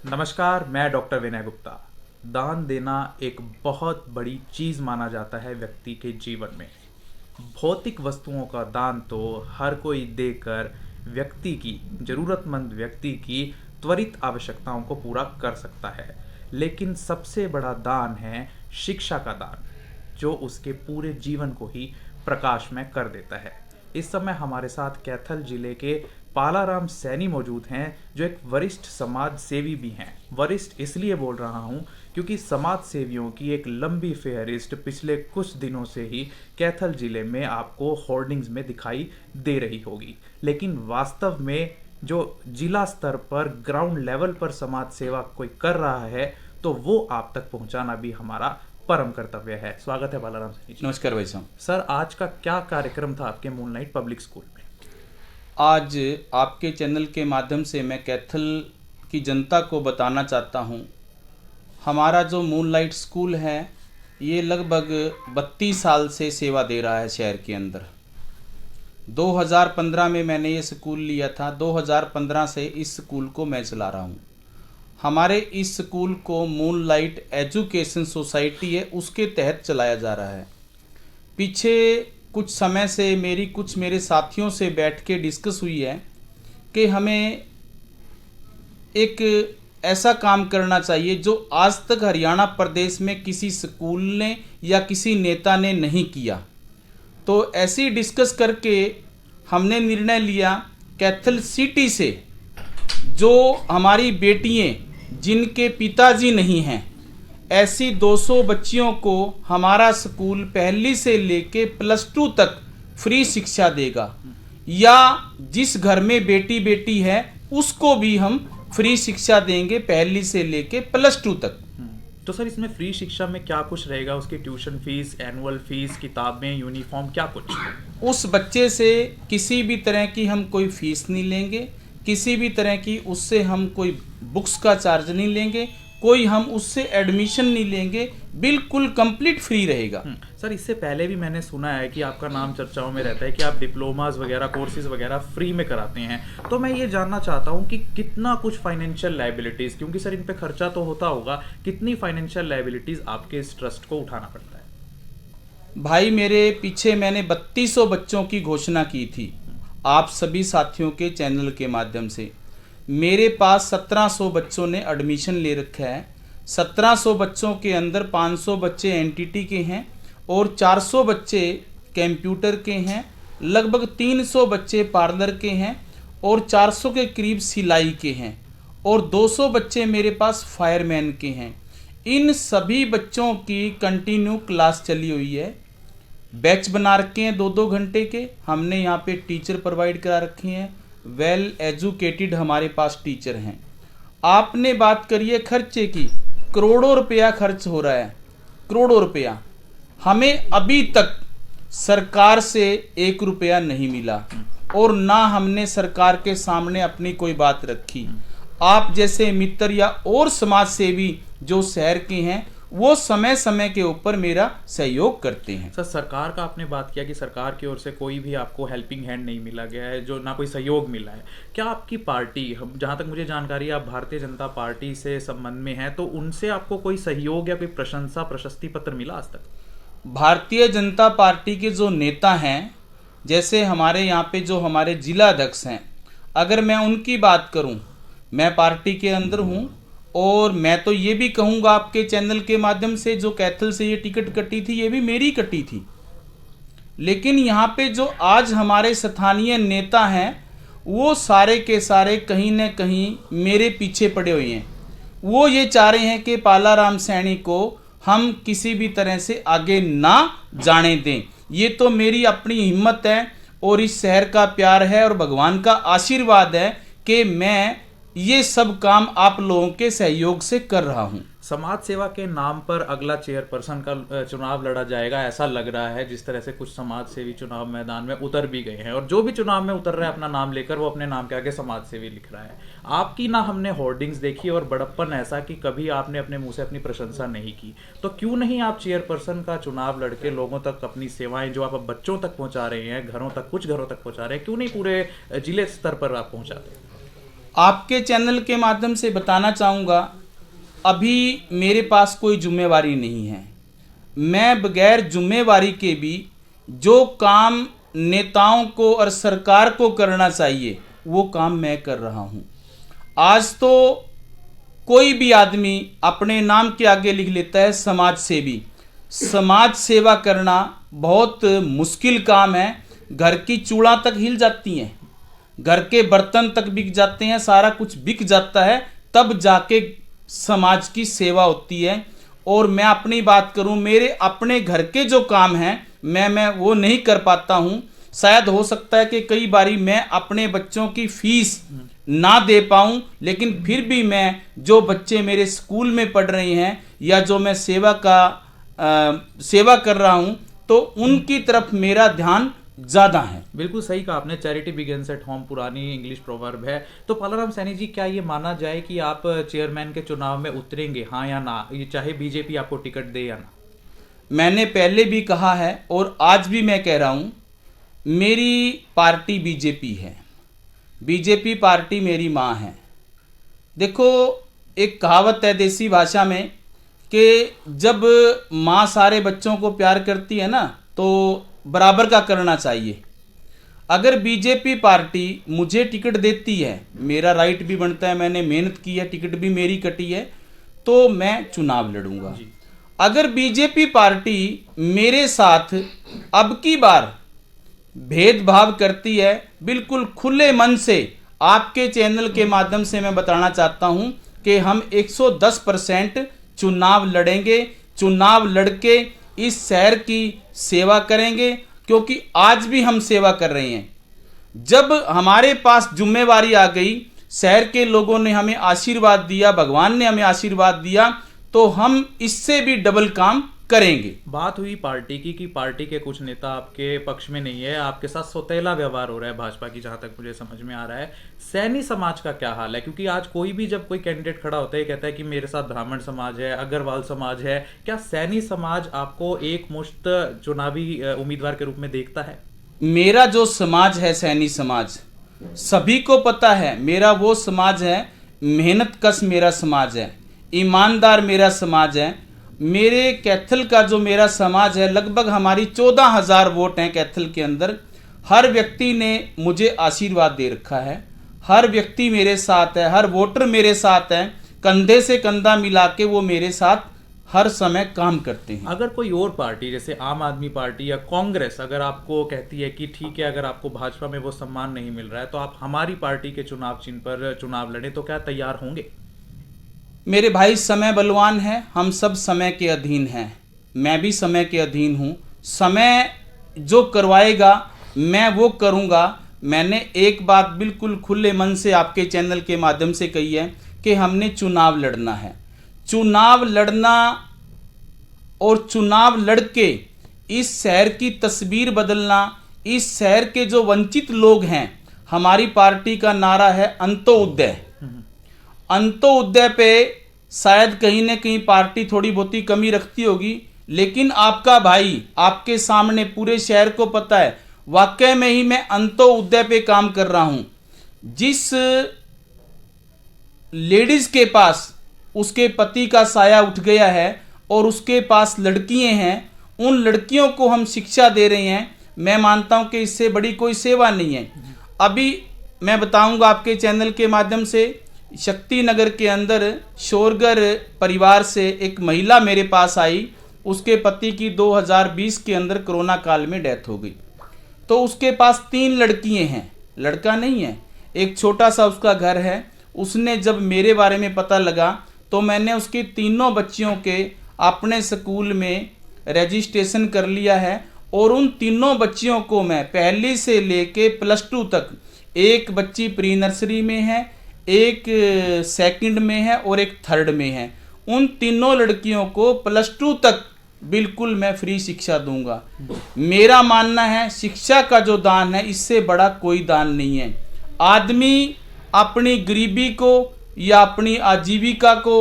नमस्कार, मैं डॉक्टर विनय गुप्ता। दान देना एक बहुत बड़ी चीज़ माना जाता है व्यक्ति के जीवन में। भौतिक वस्तुओं का दान तो हर कोई देकर व्यक्ति की, ज़रूरतमंद व्यक्ति की त्वरित आवश्यकताओं को पूरा कर सकता है। लेकिन सबसे बड़ा दान है शिक्षा का दान, जो उसके पूरे जीवन को ही प्रकाशमय कर देता है। इस समय हमारे साथ कैथल जिले के पालाराम सैनी मौजूद हैं, जो एक वरिष्ठ समाज सेवी भी हैं। वरिष्ठ इसलिए बोल रहा हूं क्योंकि समाज सेवियों की एक लंबी फेहरिस्त पिछले कुछ दिनों से ही कैथल जिले में आपको होर्डिंग्स में दिखाई दे रही होगी। लेकिन वास्तव में जो जिला स्तर पर ग्राउंड लेवल पर समाज सेवा कोई कर रहा है, तो वो आप तक पहुंचाना भी हमारा परम कर्तव्य है। स्वागत है बालाराम सैनी जी। नमस्कार भाई साहब। सर, आज का क्या कार्यक्रम था आपके मूनलाइट पब्लिक स्कूल में? आज आपके चैनल के माध्यम से मैं कैथल की जनता को बताना चाहता हूँ, हमारा जो मूनलाइट स्कूल है ये लगभग 32 साल से सेवा दे रहा है शहर के अंदर। 2015 में मैंने ये स्कूल लिया था। 2015 से इस स्कूल को मैं चला रहा हूँ। हमारे इस स्कूल को मूनलाइट एजुकेशन सोसाइटी है, उसके तहत चलाया जा रहा है। पीछे कुछ समय से मेरे साथियों से बैठ के डिस्कस हुई है कि हमें एक ऐसा काम करना चाहिए जो आज तक हरियाणा प्रदेश में किसी स्कूल ने या किसी नेता ने नहीं किया। तो ऐसी डिस्कस करके हमने निर्णय लिया, कैथल सिटी से जो हमारी बेटियां जिनके पिताजी नहीं हैं, ऐसी 200 बच्चियों को हमारा स्कूल पहली से लेके +2 तक फ्री शिक्षा देगा, या जिस घर में बेटी है उसको भी हम फ्री शिक्षा देंगे पहली से लेके +2 तक। तो सर, इसमें फ्री शिक्षा में क्या कुछ रहेगा? उसकी ट्यूशन फीस, एनुअल फीस, किताबें, यूनिफॉर्म, क्या कुछ? उस बच्चे से किसी भी तरह की हम कोई फीस नहीं लेंगे, किसी भी तरह की उससे हम कोई बुक्स का चार्ज नहीं लेंगे, कोई हम उससे एडमिशन नहीं लेंगे, बिल्कुल कंप्लीट फ्री रहेगा। सर, इससे पहले भी मैंने सुना है कि आपका नाम चर्चाओं में रहता है कि आप डिप्लोमास वगैरह, कोर्सेज वगैरह फ्री में कराते हैं। तो मैं ये जानना चाहता हूँ कि कितना कुछ फाइनेंशियल लायबिलिटीज़, क्योंकि सर इन पे खर्चा तो होता होगा, कितनी फाइनेंशियल लायबिलिटीज़ आपके इस ट्रस्ट को उठाना पड़ता है? भाई, मेरे पीछे मैंने 3200 बच्चों की घोषणा की थी आप सभी साथियों के चैनल के माध्यम से। मेरे पास 1700 बच्चों ने एडमिशन ले रखा है। 1700 बच्चों के अंदर 500 बच्चे एनटीटी के हैं और 400 बच्चे कंप्यूटर के हैं, लगभग 300 बच्चे पार्लर के हैं और 400 के करीब सिलाई के हैं और 200 बच्चे मेरे पास फायरमैन के हैं। इन सभी बच्चों की कंटिन्यू क्लास चली हुई है। बैच बना रखे हैं 2-2 घंटे के। हमने यहाँ पे टीचर प्रोवाइड करा रखे हैं, वेल एजुकेटेड हमारे पास टीचर हैं। आपने बात करी है खर्चे की, करोड़ों रुपया खर्च हो रहा है, करोड़ों रुपया। हमें अभी तक सरकार से 1 रुपया नहीं मिला और ना हमने सरकार के सामने अपनी कोई बात रखी। आप जैसे मित्र या और समाज सेवी जो शहर के हैं, वो समय समय के ऊपर मेरा सहयोग करते हैं। सर, सरकार का आपने बात किया कि सरकार की ओर से कोई भी आपको हेल्पिंग हैंड नहीं मिला गया है, जो ना कोई सहयोग मिला है। क्या आपकी पार्टी, जहाँ तक मुझे जानकारी है, आप भारतीय जनता पार्टी से संबंध में हैं, तो उनसे आपको कोई सहयोग या कोई प्रशंसा, प्रशस्ति पत्र मिला आज तक? भारतीय जनता पार्टी के जो नेता हैं, जैसे हमारे यहाँ पे जो हमारे जिला अध्यक्ष हैं, अगर मैं उनकी बात करूँ, मैं पार्टी के अंदर हूँ और मैं तो ये भी कहूँगा आपके चैनल के माध्यम से, जो कैथल से ये टिकट कटी थी ये भी मेरी कटी थी। लेकिन यहाँ पे जो आज हमारे स्थानीय नेता हैं, वो सारे के सारे कहीं न कहीं मेरे पीछे पड़े हुए हैं। वो ये चाह रहे हैं कि पालाराम सैनी को हम किसी भी तरह से आगे ना जाने दें। ये तो मेरी अपनी हिम्मत है और इस शहर का प्यार है और भगवान का आशीर्वाद है कि मैं ये सब काम आप लोगों के सहयोग से कर रहा हूं। समाज सेवा के नाम पर अगला चेयरपर्सन का चुनाव लड़ा जाएगा, ऐसा लग रहा है। जिस तरह से कुछ समाज सेवी चुनाव मैदान में उतर भी गए हैं, और जो भी चुनाव में उतर रहा है अपना नाम लेकर, वो अपने नाम के आगे समाज सेवी लिख रहा है। आपकी ना हमने होर्डिंग्स देखी, और बड़प्पन ऐसा कि कभी आपने अपने मुंह से अपनी प्रशंसा नहीं की। तो क्यों नहीं आप चेयरपर्सन का चुनाव लड़के लोगों तक अपनी सेवाएं जो आप बच्चों तक पहुंचा रहे हैं, घरों तक, कुछ घरों तक पहुंचा रहे हैं, क्यों नहीं पूरे जिले स्तर पर आप पहुंचाते? आपके चैनल के माध्यम से बताना चाहूँगा, अभी मेरे पास कोई जिम्मेवारी नहीं है। मैं बगैर जिम्मेवारी के भी जो काम नेताओं को और सरकार को करना चाहिए वो काम मैं कर रहा हूँ। आज तो कोई भी आदमी अपने नाम के आगे लिख लेता है समाज सेवी। समाज सेवा करना बहुत मुश्किल काम है। घर की चूड़ा तक हिल जाती हैं, घर के बर्तन तक बिक जाते हैं, सारा कुछ बिक जाता है, तब जाके समाज की सेवा होती है। और मैं अपनी बात करूं, मेरे अपने घर के जो काम हैं मैं वो नहीं कर पाता हूं। शायद हो सकता है कि कई बारी मैं अपने बच्चों की फीस ना दे पाऊं, लेकिन फिर भी मैं जो बच्चे मेरे स्कूल में पढ़ रहे हैं या जो मैं सेवा कर रहा हूं, तो उनकी तरफ मेरा ध्यान ज़्यादा है। बिल्कुल सही कहा आपने, चैरिटी बिगिंस एट होम पुरानी इंग्लिश प्रोवर्ब है। तो पालाराम सैनी जी, क्या ये माना जाए कि आप चेयरमैन के चुनाव में उतरेंगे, हाँ या ना, ये चाहे बीजेपी आपको टिकट दे या ना? मैंने पहले भी कहा है और आज भी मैं कह रहा हूँ, मेरी पार्टी बीजेपी है। बीजेपी पार्टी मेरी माँ है। देखो, एक कहावत है देसी भाषा में कि जब माँ सारे बच्चों को प्यार करती है ना, तो बराबर का करना चाहिए। अगर बीजेपी पार्टी मुझे टिकट देती है, मेरा राइट भी बनता है, मैंने मेहनत की है, टिकट भी मेरी कटी है, तो मैं चुनाव लड़ूंगा। अगर बीजेपी पार्टी मेरे साथ अब की बार भेदभाव करती है, बिल्कुल खुले मन से आपके चैनल के माध्यम से मैं बताना चाहता हूं कि हम 110% चुनाव लड़ेंगे। चुनाव लड़के इस शहर की सेवा करेंगे, क्योंकि आज भी हम सेवा कर रहे हैं। जब हमारे पास जिम्मेवारी आ गई, शहर के लोगों ने हमें आशीर्वाद दिया, भगवान ने हमें आशीर्वाद दिया, तो हम इससे भी डबल काम करेंगे। बात हुई पार्टी की कि पार्टी के कुछ नेता आपके पक्ष में नहीं है, आपके साथ सौतेला व्यवहार हो रहा है भाजपा की, जहां तक मुझे समझ में आ रहा है। सैनी समाज का क्या हाल है? क्योंकि आज कोई भी जब कोई कैंडिडेट खड़ा होता है, कहता है कि मेरे साथ ब्राह्मण समाज है, अग्रवाल समाज है। क्या सैनी समाज आपको एक मुश्त चुनावी उम्मीदवार के रूप में देखता है? मेरा जो समाज है, सैनी समाज, सभी को पता है। मेरा वो समाज है, मेहनत कश मेरा समाज है, ईमानदार मेरा समाज है। मेरे कैथल का जो मेरा समाज है, लगभग हमारी 14,000 वोट हैं कैथल के अंदर। हर व्यक्ति ने मुझे आशीर्वाद दे रखा है, हर व्यक्ति मेरे साथ है, हर वोटर मेरे साथ है, कंधे से कंधा मिला के वो मेरे साथ हर समय काम करते हैं। अगर कोई और पार्टी जैसे आम आदमी पार्टी या कांग्रेस अगर आपको कहती है कि ठीक है, अगर आपको भाजपा में वो सम्मान नहीं मिल रहा है तो आप हमारी पार्टी के चुनाव चिन्ह पर चुनाव लड़े, तो क्या तैयार होंगे? मेरे भाई, समय बलवान है, हम सब समय के अधीन हैं। मैं भी समय के अधीन हूँ। समय जो करवाएगा मैं वो करूँगा। मैंने एक बात बिल्कुल खुले मन से आपके चैनल के माध्यम से कही है कि हमने चुनाव लड़ना है। चुनाव लड़ना और चुनाव लड़के इस शहर की तस्वीर बदलना, इस शहर के जो वंचित लोग हैं, हमारी पार्टी का नारा है अंत्योदय। अंत्योदय पे शायद कहीं ना कहीं पार्टी थोड़ी बहुत ही कमी रखती होगी, लेकिन आपका भाई आपके सामने पूरे शहर को पता है, वाकई में ही मैं अंत्योदय पे काम कर रहा हूं। जिस लेडीज के पास उसके पति का साया उठ गया है और उसके पास लड़कियां हैं, उन लड़कियों को हम शिक्षा दे रहे हैं। मैं मानता हूं कि इससे बड़ी कोई सेवा नहीं है। अभी मैं बताऊंगा आपके चैनल के माध्यम से, शक्ति नगर के अंदर शोरगर परिवार से एक महिला मेरे पास आई। उसके पति की 2020 के अंदर कोरोना काल में डेथ हो गई। तो उसके पास 3 लड़कियां हैं, लड़का नहीं है। एक छोटा सा उसका घर है। उसने जब मेरे बारे में पता लगा तो मैंने उसकी तीनों बच्चियों के अपने स्कूल में रजिस्ट्रेशन कर लिया है और उन तीनों बच्चियों को मैं पहली से लेके +2 तक, एक बच्ची प्री नर्सरी में है, एक सेकंड में है और एक थर्ड में है, उन तीनों लड़कियों को +2 तक बिल्कुल मैं फ्री शिक्षा दूंगा। मेरा मानना है शिक्षा का जो दान है इससे बड़ा कोई दान नहीं है। आदमी अपनी गरीबी को या अपनी आजीविका को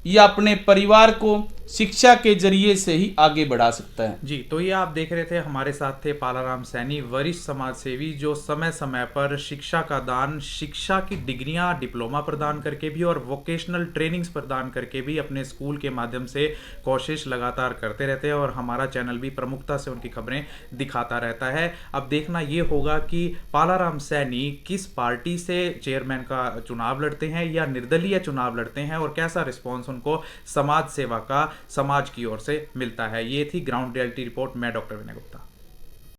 या अपने परिवार को शिक्षा के जरिए से ही आगे बढ़ा सकता है। जी, तो ये आप देख रहे थे, हमारे साथ थे पालाराम सैनी, वरिष्ठ समाज सेवी, जो समय समय पर शिक्षा का दान, शिक्षा की डिग्रियां, डिप्लोमा प्रदान करके भी और वोकेशनल ट्रेनिंग्स प्रदान करके भी अपने स्कूल के माध्यम से कोशिश लगातार करते रहते हैं और हमारा चैनल भी प्रमुखता से उनकी खबरें दिखाता रहता है। अब देखना ये होगा कि पालाराम सैनी किस पार्टी से चेयरमैन का चुनाव लड़ते हैं या निर्दलीय चुनाव लड़ते हैं और कैसा रिस्पॉन्स उनको समाज सेवा का समाज की ओर से मिलता है। ये थी ग्राउंड रियलिटी रिपोर्ट। मैं डॉक्टर विनय गुप्ता।